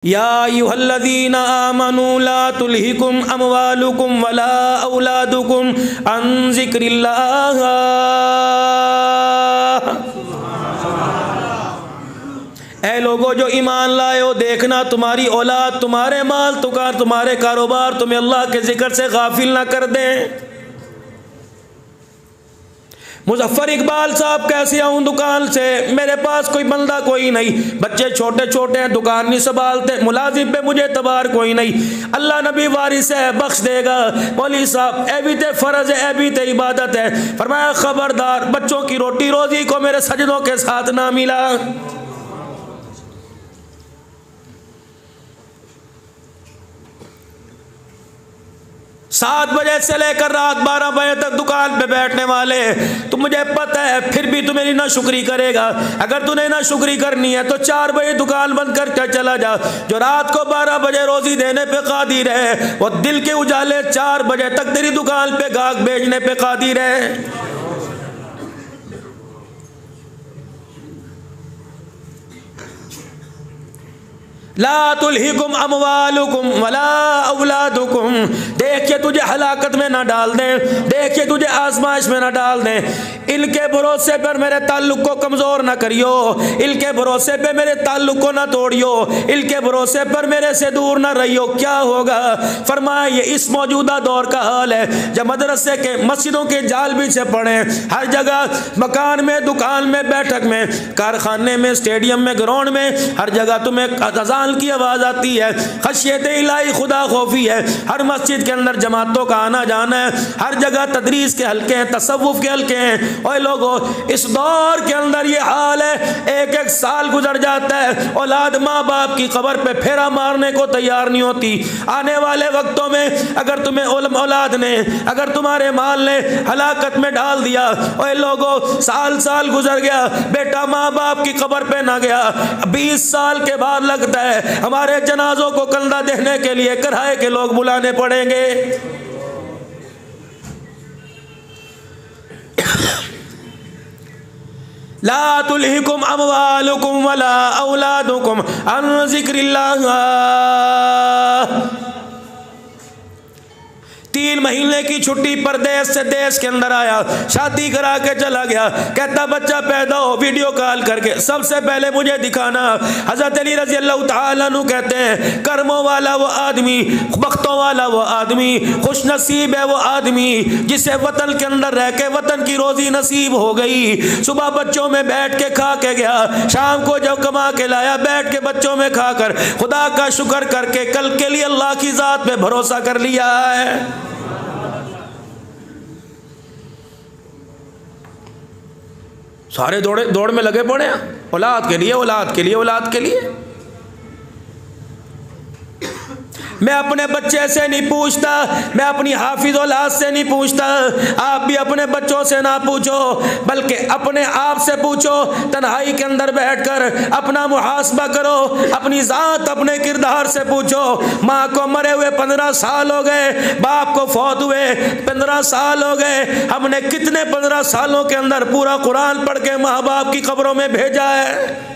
या अय्युहल्लज़ीना आमनू ला तुल्हिकुम अमवालुकुम वला औलादुकुम अन ज़िक्रिल्लाह। ऐ लोगो जो ईमान लाए हो, देखना तुम्हारी औलाद, तुम्हारे माल, तुम्हारे कारोबार तुम्हें अल्लाह के जिक्र से गाफिल ना कर दें। मुजफ्फर इकबाल साहब, कैसे आऊँ दुकान से, मेरे पास कोई बंदा कोई नहीं, बच्चे छोटे छोटे हैं, दुकान नहीं संभालते, मुलाजिम पे मुझे तबार कोई नहीं। अल्लाह नबी वारिस है, बख्श देगा। मौलवी साहब, ए भी ते फ़र्ज है, ए भी ते इबादत है। फरमाया खबरदार, बच्चों की रोटी रोजी को मेरे सजदों के साथ ना मिला। 7 बजे से लेकर रात 12 बजे तक दुकान पे बैठने वाले, तो मुझे पता है फिर भी तू मेरी नाशुक्री करेगा। अगर तूने नाशुक्री करनी है तो 4 बजे दुकान बंद करके चला जा। जो रात को 12 बजे रोजी देने पे कादिर है, वो दिल के उजाले 4 बजे तक तेरी दुकान पे गाहक भेजने पे कादिर है। ला तुल्हिकुम अमवालुकुम वला औलादुकुम, देखिए तुझे हलाकत में ना डाल दें, देखिए तुझे आजमाइश में ना डाल दें। इनके भरोसे पर मेरे ताल्लुक को कमज़ोर ना करियो, इनके भरोसे पे मेरे ताल्लुक को ना तोड़ियो, इनके भरोसे पर मेरे से दूर ना रहियो। क्या होगा? फरमाया ये इस मौजूदा दौर का हाल है। जब मदरसे के मस्जिदों के जाल पीछे पड़े, हर जगह मकान में, दुकान में, बैठक में, कारखाने में, स्टेडियम में, ग्राउंड में, हर जगह तुम्हें अज़ान की आवाज आती है, खशियत इलाही, खुदा खौफी है। हर मस्जिद के अंदर जमातों का आना जाना है, हर जगह तदरीस के हल्के हैं, तसव्वुफ के हल्के हैं। और लोगों, इस दौर के अंदर ये हाल है, एक एक साल गुजर जाता है, औलाद माँ बाप की कब्र पे फेरा मारने को तैयार नहीं होती। आने वाले वक्तों में अगर तुम्हें औलाद ने, अगर तुम्हारे माल ने हलाकत में डाल दिया, और लोगों साल साल गुजर गया, बेटा माँ बाप की कब्र पे ना गया, 20 साल के बाद लगता है हमारे जनाजों को कंधा देने के लिए किराए के लोग बुलाने पड़ेंगे। ला तुल्हिकुम अमवालुकुम वला औलादुकुम अन ज़िक्रिल्लाह। 3 महीने की छुट्टी परदेश से देश के अंदर आया, शादी करा के चला गया। कहता बच्चा पैदा हो, वीडियो कॉल करके सबसे पहले मुझे दिखाना। हज़रत अली रज़ी अल्लाह तआला अन्हु कहते हैं, कर्मों वाला वो आदमी, बख्तों वाला वो आदमी, खुश नसीब है वो आदमी जिसे वतन के अंदर रह के वतन की रोजी नसीब हो गई। सुबह बच्चों में बैठ के खा के गया, शाम को जब कमा के लाया, बैठ के बच्चों में खाकर खुदा का शुक्र करके कल के लिए अल्लाह की ज़ात पे भरोसा कर लिया है। सारे दौड़ में लगे पड़े हैं, औलाद के लिए, औलाद के लिए, औलाद के लिए। मैं अपने बच्चे से नहीं पूछता, मैं अपनी हाफिज औलाद से नहीं पूछता। आप भी अपने बच्चों से ना पूछो, बल्कि अपने आप से पूछो। तन्हाई के अंदर बैठकर अपना मुहासबा करो, अपनी ज़ात, अपने किरदार से पूछो। माँ को मरे हुए 15 साल हो गए, बाप को फौत हुए 15 साल हो गए। हमने कितने 15 सालों के अंदर पूरा कुरान पढ़ के माँ बाप की कब्रों में भेजा है।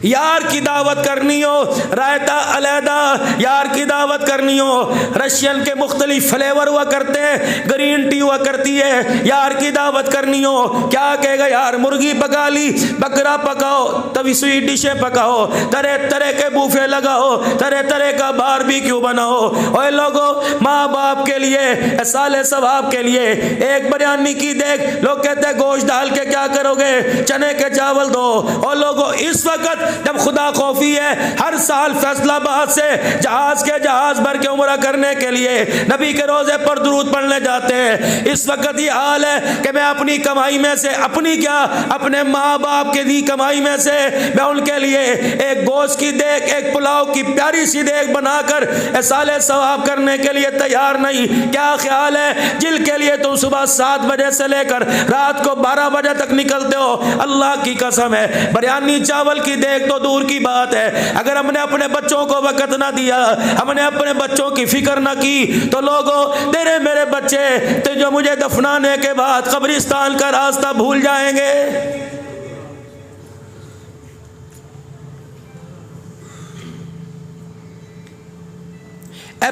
यार की दावत करनी हो, रायता अलहदा, यार की दावत करनी हो, रशियन के मुख्तलिफ फ्लेवर हुआ करते हैं, ग्रीन टी हुआ करती है। यार की दावत करनी हो, क्या कहेगा यार, मुर्गी पका ली, बकरा पकाओ, तभी स्वीट डिशें पकाओ, तरह तरह के बूफे लगाओ, तरह तरह का बारबेक्यू बनाओ। और लोगों, माँ बाप के लिए, साले सवाब के लिए एक बिरयानी की देख, लोग कहते हैं गोश्त डाल के क्या करोगे, चने के चावल दो। और लोगों, इस वक्त जब खुदा खौफी है, हर साल फैसलाबाद से जहाज भर के उम्रा करने के लिए नबी के रोजे पर दुरूद पढ़ने जाते हैं। इस वक्त ये हाल है कि मैं अपनी कमाई में से, अपनी क्या, अपने माँ बाप के दी कमाई में से मैं उनके लिए एक गोश्त की देख, एक पुलाव की प्यारी सी देख बनाकर साले सवाब करने के लिए तैयार नहीं। क्या ख्याल है, जिनके लिए तुम सुबह 7 बजे से लेकर रात को 12 बजे तक निकलते हो, अल्लाह की कसम है, बिरयानी चावल की देख एक तो दूर की बात है, अगर हमने अपने बच्चों को वक़्त ना दिया, हमने अपने बच्चों की फिक्र ना की, तो लोगों तेरे मेरे बच्चे तो जो मुझे दफनाने के बाद कब्रिस्तान का रास्ता भूल जाएंगे।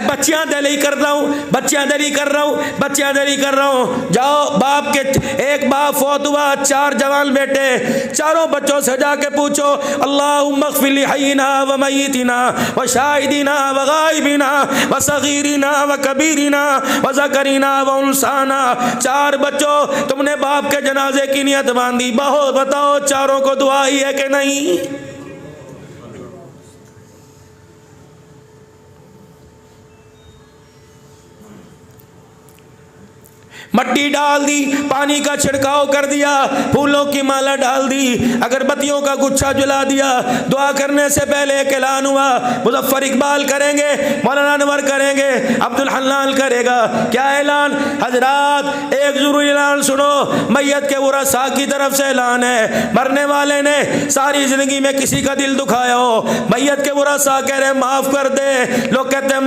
बच्चियां दिली कर रहा हूँ, बच्चियां दिली कर रहा हूँ, बच्चियां दिली कर रहा हूँ। जाओ बाप के, एक बाप फौत हुआ, 4 जवान बेटे, चारों बच्चों से जाके पूछो अल्लाहुम्मा अग़फ़िर ली हय्यिना व मय्यितिना व शाहिदिना व गायबिना व सगीरिना व कबीरिना व ज़करिना व उन्साना। 4 बच्चों, तुमने बाप के जनाजे की नियत बांधी, बहुत बताओ चारों को दुआ ही है कि नहीं? मट्टी डाल दी, पानी का छिड़काव कर दिया, फूलों की माला डाल दी, अगरबत्तियों का गुच्छा जला दिया। दुआ करने से पहले एक ऐलान हुआ, मुज़फ़्फ़र इकबाल करेंगे, मौलाना अनवर करेंगे, अब्दुल हन्नान करेगा। क्या ऐलान? हजरात एक ज़रूरी ऐलान सुनो, मैयत के वरसा की तरफ से ऐलान है। मरने वाले ने सारी ज़िंदगी में किसी का दिल दुखाया हो, मैयत के वरसा कह रहे माफ़ कर दे। लोग कहते हैं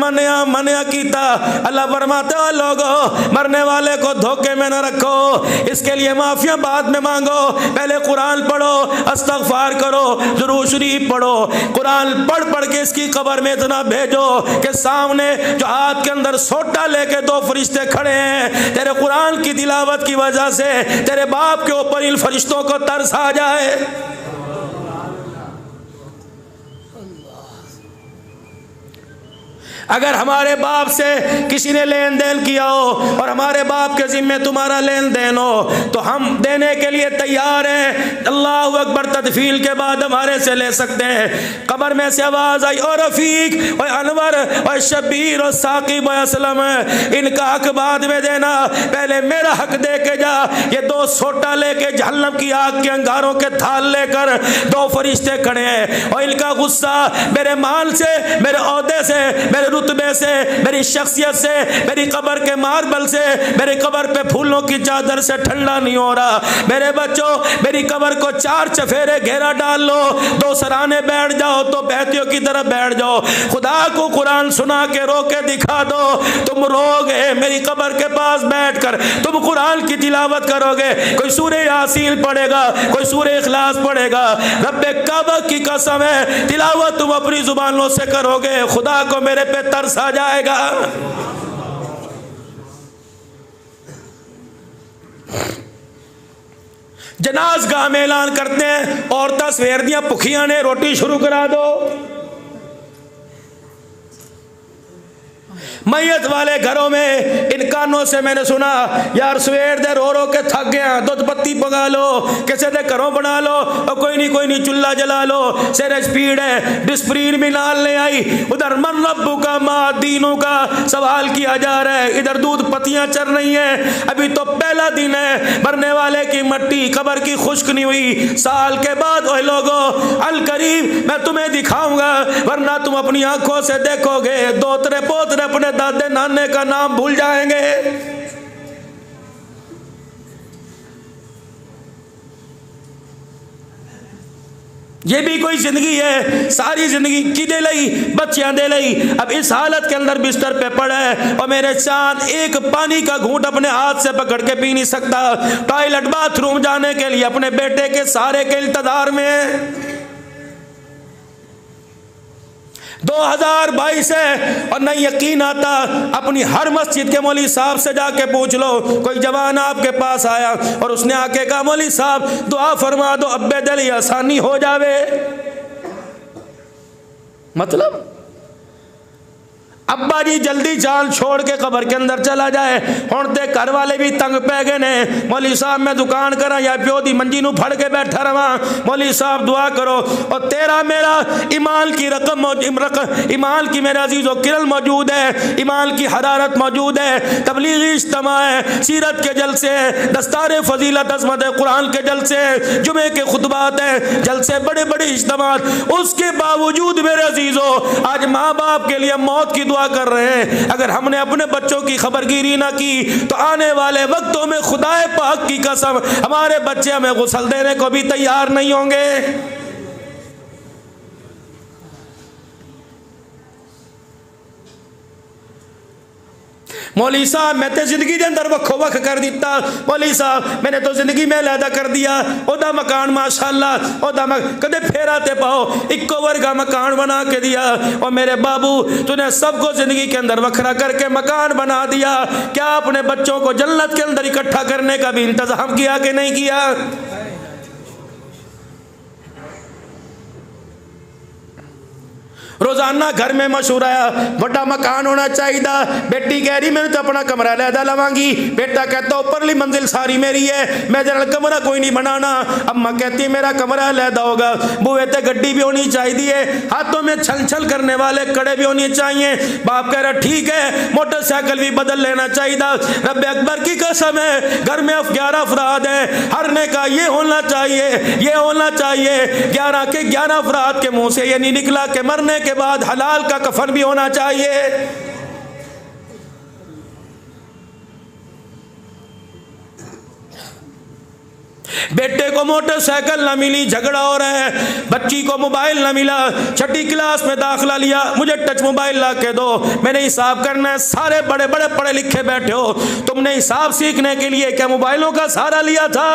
मनिया कीता। अल्लाह फरमाते हो लोगों, मरने वाले को धोखे में न रखो, इसके लिए माफिया बाद में मांगो, पहले कुरान पढ़ो, इस्तग़फ़ार करो, दुरूद शरीफ पढ़ो। कुरान पढ़ पढ़ के इसकी कब्र में इतना भेजो कि सामने जो हाथ के अंदर सोटा लेके 2 फरिश्ते खड़े हैं, तेरे कुरान की तिलावत की वजह से तेरे बाप के ऊपर इन फरिश्तों को तरस आ जाए। अगर हमारे बाप से किसी ने लेन देन किया हो और हमारे बाप के जिम्मे तुम्हारा लेन देन हो, तो हम देने के लिए तैयार हैं। अल्लाहु अकबर तदफील के बाद हमारे से ले सकते हैं। कब्र में से आवाज़ आई, और रफ़ीक और अनवर और शब्बीर और साकिब और असलम, इनका हक बाद में देना, पहले मेरा हक दे के जा। ये 2 सोटा लेके जहन्नम की आग के अंगारों के थाल लेकर 2 फरिश्ते खड़े हैं, और इनका गुस्सा मेरे माल से, मेरे ओहदे से, मेरे रुतबे से, मेरी शख्सियत से, मेरी कब्र के मार्बल से, मेरी कब्र पे फूलों की चादर से ठंडा नहीं हो रहा। मेरे बच्चों, मेरी कब्र को 4 चफेरे घेरा डाल लो, 2 सराने बैठ जाओ तो बहतियों की तरफ बैठ जाओ, खुदा को कुरान सुना के रो के दिखा दो। तुम रोगे मेरी कब्र के पास बैठकर, तुम कुरान की तिलावत करोगे, कोई सूरे यासीन पढ़ेगा, कोई सूरे इखलास पढ़ेगा। रब्बे काबा की कसम है, तिलावत तुम अपनी जुबानों से करोगे, खुदा को मेरे पे तरस आ जाएगा। जनाज़गाह में ऐलान करते हैं, औरतां सवेर दियां भुखियां ने, रोटी शुरू करा दो। मैयत वाले घरों में इन कानों से मैंने सुना, यार सवेर दे रो रो के थक गया, दूध पत्ती पका लो, किसी दे घरों बना लो, और कोई नहीं चूल्हा जला लो, सिर स्पीड है, डिस्प्रीन भी नाल ले आई। उधर मन रब्बू का माँ दीनों का सवाल किया जा रहा है, इधर दूध पत्तियां चल रही हैं। अभी तो पहला दिन है, मरने वाले की मट्टी कब्र की खुश्क नहीं हुई। साल के बाद ओए लोगों, अल करीब मैं तुम्हें दिखाऊंगा, वरना तुम अपनी आंखों से देखोगे दोतरे पोतरे अपने दादे नाने का नाम भूल जाएंगे। ये भी कोई जिंदगी है? सारी जिंदगी की दे लई, बच्चियां दे लई, अब इस हालत के अंदर बिस्तर पे पड़ा है, और मेरे चांद एक पानी का घूंट अपने हाथ से पकड़ के पी नहीं सकता, टॉयलेट बाथरूम जाने के लिए अपने बेटे के सहारे के इंतजार में। 2022 है और नहीं यकीन आता, अपनी हर मस्जिद के मौलवी साहब से जाके पूछ लो, कोई जवान आपके पास आया और उसने आके कहा मौलवी साहब दुआ फरमा दो, अब्बे दिल आसानी हो जावे। मतलब अब्बा जी जल्दी जान छोड़ के कब्र के अंदर चला जाए, हुण ते घर वाले भी तंग पै गए ने, मौलवी साहब मैं दुकान करा या प्यो दी मंजी नूं फड़ के बैठा रहा, मौलवी साहब दुआ करो। और तेरा मेरा ईमान की रकम, ईमान की मेरे अजीज़ों किरण मौजूद है, ईमान की हरारत मौजूद है, तबलीगी इज्तिमा है, सीरत के जलसे हैं, दस्तार फजीलत अज़मत कुरान के जलसे हैं, जुमे के खुतबात हैं, जलसे बड़े बड़े इज्तिमात, उसके बावजूद मेरे अजीज़ों आज माँ बाप के लिए मौत की कर रहे हैं। अगर हमने अपने बच्चों की खबरगिरी ना की तो आने वाले वक्तों में खुदाए पाक की कसम हमारे बच्चे हमें गुस्ल देने को भी तैयार नहीं होंगे। मौली साहब मैं तो जिंदगी के अंदर वक्खो वक् कर दिता, मौली साहब मैंने तो जिंदगी में लैदा कर दिया, ओदा मकान माशाअल्लाह ओदा कदे फेरा ते पाओ इक्को वर्गा मकान बना के दिया। और मेरे बाबू तूने सबको जिंदगी के अंदर वखरा करके मकान बना दिया, क्या अपने बच्चों को जन्नत के अंदर इकट्ठा करने का भी इंतजाम किया कि नहीं किया? रोजाना घर में मशहूर आया बड़ा मकान होना चाहिए। बेटी कह रही मैंने तो अपना कमरा लैदा लवांगी, बेटा कहता ऊपरली मंजिल सारी मेरी है, मैं जरा कमरा कोई नहीं बनाना। अम्मा कहती है मेरा कमरा लैदा होगा। बुए ते गड्डी भी होनी चाहिए, हाथों में छल छल करने वाले कड़े भी होने चाहिए। बाप कह रहा ठीक है मोटरसाइकिल भी बदल लेना चाहिए। रब अकबर की कसम है घर में 11 अफराद है, हर ने कहा ये होना चाहिए ये होना चाहिए। 11 के 11 अफराद के मुंह से ये नहीं निकला कि मरने के बाद हलाल का कफन भी होना चाहिए। बेटे को मोटरसाइकिल ना मिली, झगड़ा हो रहा है। बच्ची को मोबाइल ना मिला, छठी क्लास में दाखिला लिया, मुझे टच मोबाइल ला के दो, मैंने हिसाब करना है। सारे बड़े बड़े पढ़े लिखे बैठे हो, तुमने हिसाब सीखने के लिए क्या मोबाइलों का सहारा लिया था?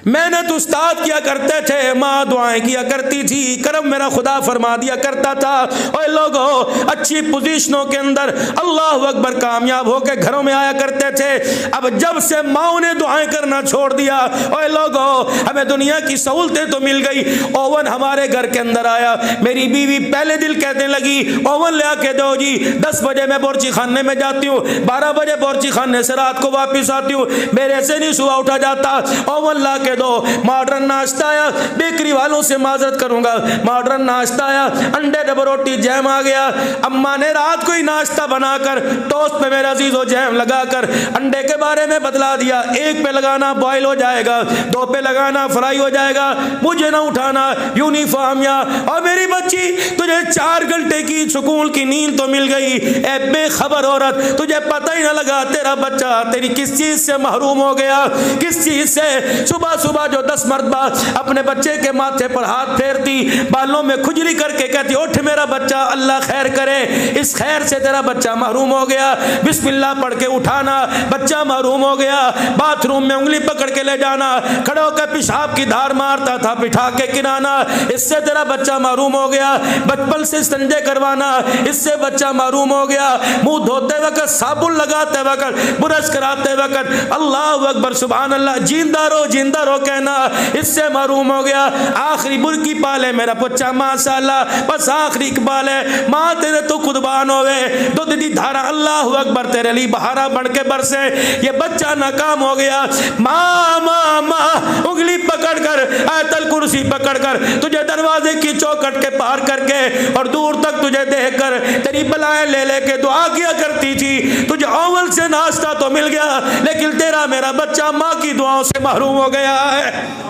मेहनत उस्ताद किया करते थे, माँ दुआएं किया करती थी, करम मेरा खुदा फरमा दिया करता था। ओए लोगों अच्छी पोजीशनों के अंदर अल्लाह अकबर कामयाब होकर घरों में आया करते थे। अब जब से माँ ने दुआएं करना छोड़ दिया, ओए लोगों हमें दुनिया की सहूलतें तो मिल गई। ओवन हमारे घर के अंदर आया, मेरी बीवी पहले दिल कहने लगी ओवन ले आके दो जी। 10 बजे मैं बोर्ची खाने में जाती हूँ, 12 बजे बोर्ची खाने से रात को वापिस आती हूँ, मेरे से नहीं सुबह उठा जाता, ओवन ला के दो। मॉडर्न नाश्ता आया, बेकरी वालों से माजरत करूंगा, मॉडर्न नाश्ता आया, अंडे डबल रोटी जैम आ गया। अम्मा ने रात को ही नाश्ता बनाकर टोस्ट पे मेरा अजीजो जैम लगाकर अंडे के बारे में बतला दिया, 1 पे लगाना बॉयल हो जाएगा, 2 पे लगाना फ्राई हो जाएगा, मुझे ना उठाना यूनिफॉर्म या। और मेरी बच्ची तुझे 4 घंटे की सुकून की नींद तो मिल गई, ए बेखबर औरत तुझे पता ही ना लगा तेरा बच्चा तेरी किस चीज से महरूम हो गया, किस चीज से। सुबह सुबह जो 10 मरतबा अपने बच्चे के माथे पर हाथ फेरती, बालों में खुजली करके कहती उठ मेरा बच्चा अल्लाह खैर करे, इस खैर से तेरा बच्चा महरूम हो गया, बिस्मिल्लाह पढ़ के उठाना, बच्चा महरूम हो गया। बाथरूम में उंगली पकड़ के ले जाना, खड़े होकर पेशाब की धार मारता था बिठा के किनाना, इससे तेरा बच्चा महरूम हो गया। बचपन से संजय करवाना, इससे बच्चा महरूम हो गया। मुंह धोते वक्त, साबुन लगाते वक्त, ब्रश कराते वक्त अल्लाह अकबर सुभान अल्लाह जिंदा रहो कहना, इससे महरूम हो गया। आखिरी बुरकी पाले मेरा बच्चा माशाअल्लाह, बस आखिरी इकबाल है, माँ तेरे तो कुर्बान होवे, दूध दी धारा अल्लाह अकबर तेरे लिए बहारा बन के बरसे। ये बच्चा नाकाम हो गया। माँ माँ माँ उंगली पकड़ कर आयतल कुर्सी पकड़ कर तुझे दरवाजे की चौखट के पार करके और दूर तक तुझे देख कर तेरी बलाएं ले लेके दुआ किया करती थी। तुझे ओवल से नाश्ता तो मिल गया, लेकिन तेरा मेरा बच्चा माँ की दुआओं से महरूम हो गया है।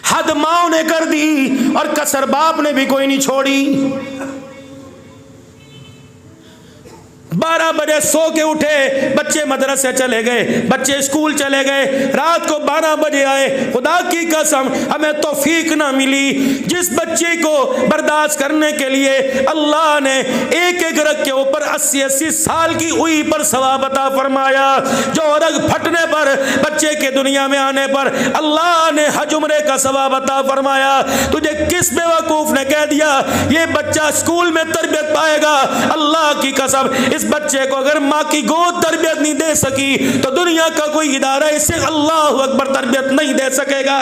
हद माँ ने कर दी और कसर बाप ने भी कोई नहीं छोड़ी। 12 बजे सो के उठे, बच्चे मदरसे चले गए, बच्चे स्कूल चले गए, रात को 12 बजे आए। खुदा की कसम हमें तौफीक ना मिली। जिस बच्चे को बर्दाश्त करने के लिए अल्लाह ने एक एक रग के ऊपर 80-80 साल की हुई पर सवाब अता फरमाया, जो रग फटने पर बच्चे के दुनिया में आने पर अल्लाह ने हज उम्रे का सवाब अता फरमाया। तुझे किस बेवकूफ ने कह दिया ये बच्चा स्कूल में तरबियत पाएगा? अल्लाह की कसम इस बच्चे को अगर माँ की गोद तरबियत नहीं दे सकी तो दुनिया का कोई इदारा इसे अल्लाह अकबर तरबियत नहीं दे सकेगा।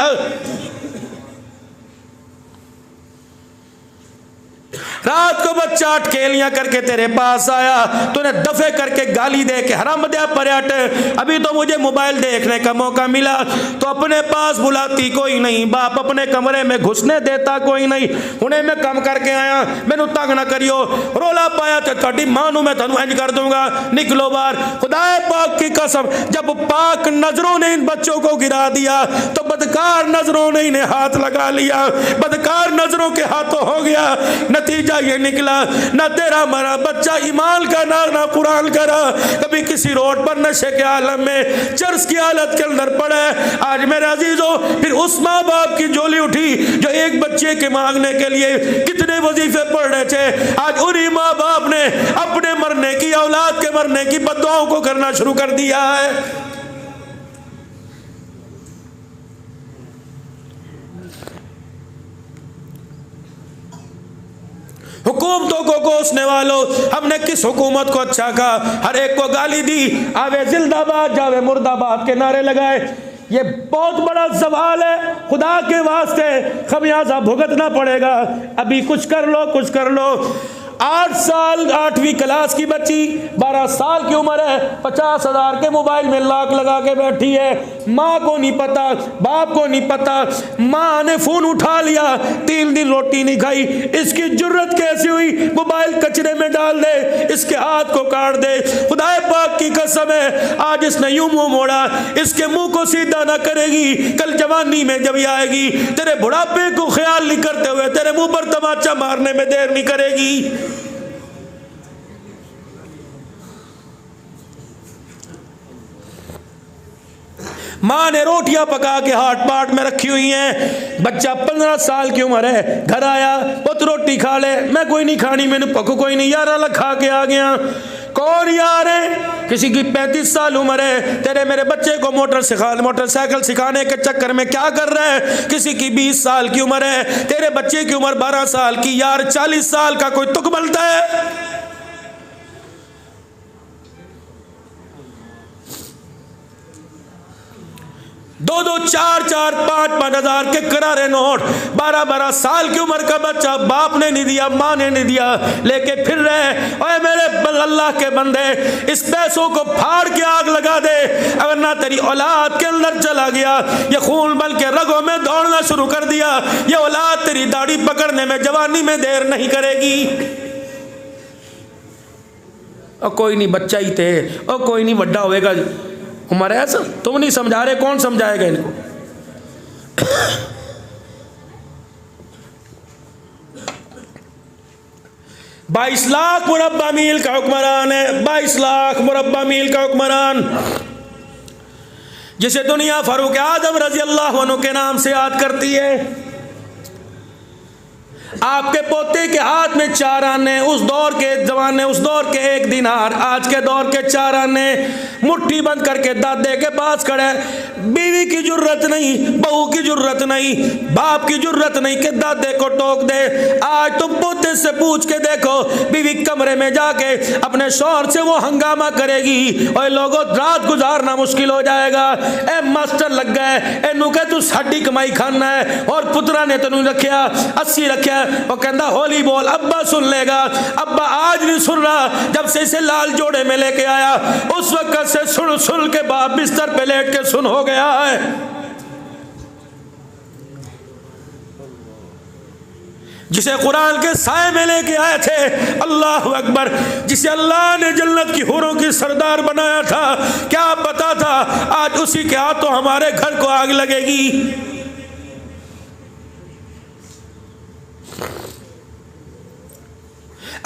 रात को बच्चा अटकेलियां करके तेरे पास आया, तूने दफे करके गाली दे के हराम दे पर्यट, अभी तो मुझे मोबाइल देखने का मौका मिला, तो अपने पास बुलाती कोई नहीं, बाप अपने कमरे में घुसने देता कोई नहीं। उन्हें मैं कम करके आया, मैनू तंग ना करियो, रोला पाया तो थोड़ी मां नू मैं थानू इंज कर दूंगा, निकलो बाहर। खुदा पाक की कसम जब पाक नजरों ने इन बच्चों को गिरा दिया तो बदकार नजरों ने इन्हें हाथ लगा लिया, बदकार नजरों के हाथों हो गया। नतीजा नतीजा ये निकला, ना तेरा हमारा बच्चा ईमान का ना कुरान का रहा, कभी किसी रोड पर नशे के आलम में चर्स की हालत के अंदर पड़ा है। आज मेरे अजीजों, फिर उस माँ बाप की झोली उठी जो एक बच्चे के मांगने के लिए कितने वजीफे पढ़ रहे थे। आज उन्हीं माँ बाप ने अपने मरने की, औलाद के मरने की बद्दुआओं को करना शुरू कर दिया है। हुकूमतों को कोसने वालों, हमने किस हुकूमत को अच्छा कहा? हर एक को गाली दी, आवे जिंदाबाद जावे मुर्दाबाद के नारे लगाए। ये बहुत बड़ा सवाल है, खुदा के वास्ते खमियाजा भुगतना पड़ेगा। अभी कुछ कर लो, कुछ कर लो। 8 साल 8वीं क्लास की बच्ची, 12 साल की उम्र है, 50,000 के मोबाइल में लॉक लगा के बैठी है। माँ को नहीं पता, बाप को नहीं पता। माँ ने फोन उठा लिया, 3 दिन रोटी नहीं खाई। इसकी जुर्रत कैसी हुई मोबाइल कचरे में डाल दे, इसके हाथ को काट दे। खुदाए पाक की कसम है, आज इसने यूं मुंह मोड़ा, इसके मुंह को सीधा ना करेगी, कल जवानी में जब आएगी तेरे बुढ़ापे को ख्याल नहीं करते हुए तेरे मुंह पर तमाचा मारने में देर नहीं करेगी। माँ ने रोटियां पका के हाट पाट में रखी हुई हैं। बच्चा 15 साल की उम्र है, घर आया, पुत रोटी खा ले। मैं कोई नहीं खानी, मैंने पको कोई नहीं यार, अलग खा के आ गया। कौन यार है? किसी की 35 साल उम्र है, तेरे मेरे बच्चे को मोटरसाइकिल सिखाने के चक्कर में क्या कर रहा है? किसी की 20 साल की उम्र है, तेरे बच्चे की उम्र 12 साल की। यार 40 साल का कोई तुक बनता है? 2-2, 4-4, 5-5 हजार के करारे नोट। 12-12 साल की उम्र का बच्चा, बाप ने नहीं दिया, माँ ने नहीं दिया, लेके फिर रहे। ओए मेरे अल्लाह के बंदे, इस पैसों को फाड़ के आग लगा दे, अगर ना तेरी औलाद के अंदर चला गया, ये खून बन के रगों में दौड़ना शुरू कर दिया, ये औलाद तेरी दाढ़ी पकड़ने में जवानी में देर नहीं करेगी। और कोई नहीं, बच्चा ही थे, और कोई नहीं, बड़ा होएगा। हमारे ऐसा तुम नहीं समझा रहे, कौन समझाएगा इनको? 22 लाख मुरब्बा मील का हुक्मरान है, 22 लाख मुरब्बा मील का हुक्मरान, जिसे दुनिया फारूक आजम रजी अल्लाह अन्हु के नाम से याद करती है। आपके पोते के हाथ में 4 आने, उस दौर के जमाने, उस दौर के 1 दिनार, आज के दौर के 4 आने। मुट्ठी बंद करके दादे के पास खड़े, बीवी की जरूरत नहीं, बहू की जरूरत नहीं, बाप की जरूरत नहीं कि दादे को टोक दे। आज तुम पोते से पूछ के देखो, बीवी कमरे में जाके अपने शौहर से वो हंगामा करेगी, और लोगों रात गुजारना मुश्किल हो जाएगा। ए मास्टर लग गए, एनू कह तू साडी कमाई खाना है, और पुत्रा ने तेनू रखिया 80 रखिया, वो कहता होली बोल, अब्बा सुन लेगा। अब्बा आज नहीं सुन रहा, जब से इसे लाल जोड़े में लेके आया उस वक्त से सुन सुन के बाप बिस्तर पे लेट के सुन हो गया है। जिसे कुरान के साए में लेके आए थे, अल्लाह अकबर, जिसे अल्लाह ने जन्नत की हूरों की सरदार बनाया था, क्या पता था आज उसी के हाथों हमारे घर को आग लगेगी।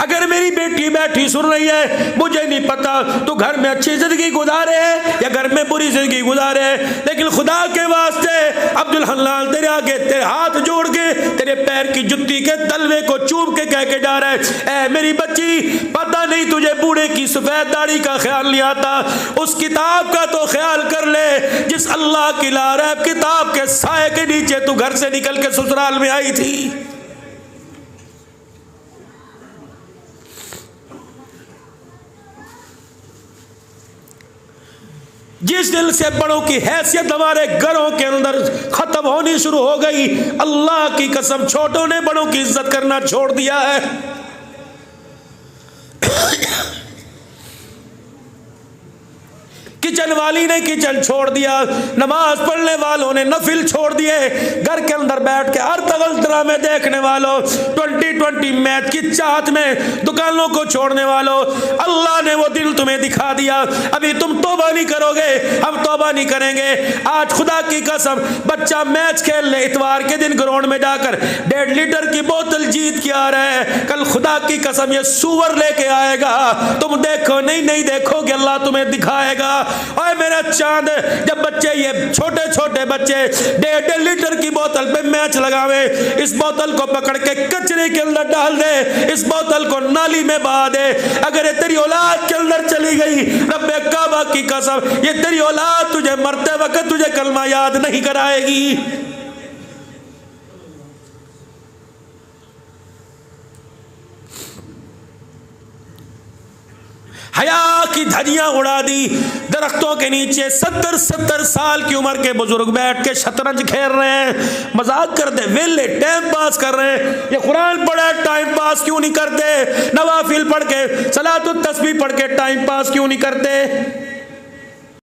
अगर मेरी बेटी बैठी सुन रही है, मुझे नहीं पता तू घर में अच्छी जिंदगी गुजारे है या घर में बुरी जिंदगी गुजारे है, लेकिन खुदा के वास्ते अब्दुल हन्नान तेरे आगे तेरे हाथ जोड़ के तेरे पैर की जुत्ती के तलवे को चूम के कह के जा रहा है, ए मेरी बच्ची, पता नहीं तुझे बूढ़े की सफेद दाढ़ी का ख्याल नहीं आता, उस किताब का तो ख्याल कर ले जिस अल्लाह की लारैब किताब के साए के नीचे तू घर से निकल के ससुराल में आई थी। जिस दिल से बड़ों की हैसियत हमारे घरों के अंदर खत्म होनी शुरू हो गई, अल्लाह की कसम छोटों ने बड़ों की इज्जत करना छोड़ दिया है। किचन वाली ने किचन छोड़ दिया, नमाज पढ़ने वालों ने नफिल छोड़ दिए, घर के अंदर बैठ के हर तगल ड्रामे देखने वालों, 2020 मैच की चाहत में दुकानों को छोड़ने वालों, अल्लाह ने वो दिल तुम्हें दिखा दिया। अभी तुम तौबा नहीं करोगे, हम तौबा नहीं करेंगे। आज खुदा की कसम, बच्चा मैच खेल ले, इतवार के दिन ग्राउंड में जाकर 1.5 लीटर की बोतल जीत के आ रहा है, कल खुदा की कसम ये सूअर लेके आएगा, तुम देखो नहीं देखोगे, अल्लाह तुम्हें दिखाएगा। और मेरा चांद, जब बच्चे, ये छोटे छोटे बच्चे 1.5 लीटर की बोतल पे मैच लगावे, इस बोतल को पकड़ के कचरे के अंदर डाल दे, इस बोतल को नाली में बहा दे, अगर ये तेरी औलाद के अंदर चली गई, रब्बे काबा की कसम, ये तेरी औलाद तुझे मरते वक्त तुझे कलमा याद नहीं कराएगी। हया की धजियां उड़ा दी। दरख्तों के नीचे 70-70 साल की उम्र के बुजुर्ग बैठ के शतरंज खेल रहे हैं, मजाक कर दे, वेले टाइम पास कर रहे हैं। ये कुरान पढ़े टाइम पास क्यों नहीं करते? नवाफिल पढ़ के, सलातुत तस्बीह पढ़ के टाइम पास क्यों नहीं करते?